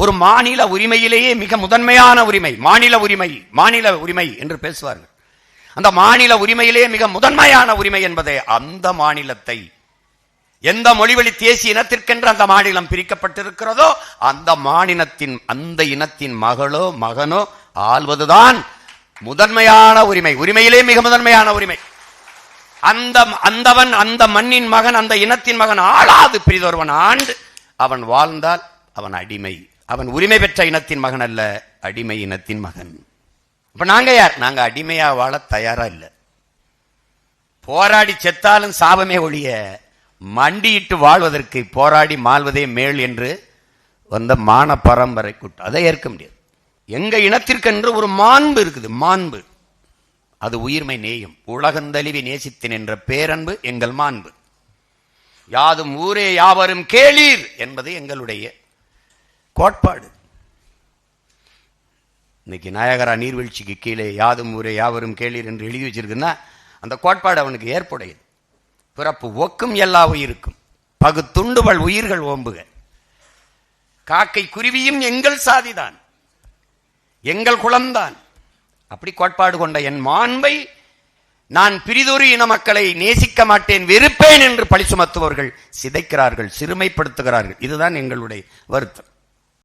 ஒரு மாநில உரிமையிலேயே மிக முதன்மையான உரிமை மாநில உரிமை என்று பேசுவார்கள். அந்த மாநில உரிமையிலேயே மிக முதன்மையான உரிமை என்பதை அந்த மாநிலத்தை எந்த மொழிவழி தேசிய இனத்திற்கென்று அந்த மாநிலம் பிரிக்கப்பட்டிருக்கிறதோ அந்த இனத்தின் மகளோ மகனோ ஆள்வதுதான் முதன்மையான உரிமை. உரிமையிலே மிக முதன்மையான உரிமை. அந்த மண்ணின் மகன், அந்த இனத்தின் மகன் ஆளாது பிரிதொருவன் ஆண்டு அவன் வாழ்ந்தால் அவன் அடிமை. அவன் உரிமை பெற்ற இனத்தின் மகன் அல்ல, அடிமை இனத்தின் மகன். இப்ப நாங்க யார்? நாங்க அடிமையா வாழ தயாரா இல்லை. போராடி செத்தாலும் சாபமே ஒழிய மண்டியிட்டு வாழ்வதற்கு போராடி மாழ்வதே மேல் என்று வந்த மான பரம்பரை கூட்டம் அதை ஏற்க முடியாது. எங்க இனத்திற்கென்று ஒரு மாண்பு இருக்குது. மாண்பு அது உயிர்மை நேயம். உலகந்தழிவி நேசித்தேன் என்ற பேரன்பு எங்கள் மாண்பு. யாதும் ஊரே யாவரும் கேளீர் என்பது எங்களுடைய கோட்பாடு. இன்னைக்கு நாயகரா நீர்வீழ்ச்சிக்கு கீழே யாதும் ஊரே யாவரும் கேளீர் என்று எழுதி வச்சிருக்குன்னா அந்த கோட்பாடு அவனுக்கு ஏற்புடையது. பிறப்பு ஒக்கும் எல்லா உயிருக்கும் பகுத்துண்டுவள் உயிர்கள் ஓம்புக. காக்கை குருவியும் எங்கள் சாதிதான், எங்கள் குலம்தான். அப்படி கோட்பாடு கொண்ட என் மாண்பை நான் பிரிதொரு இன மக்களை நேசிக்க மாட்டேன், வெறுப்பேன் என்று பழி சுமத்துபவர்கள் சிதைக்கிறார்கள், சிறுமைப்படுத்துகிறார்கள். இதுதான் எங்களுடைய வருத்தம்.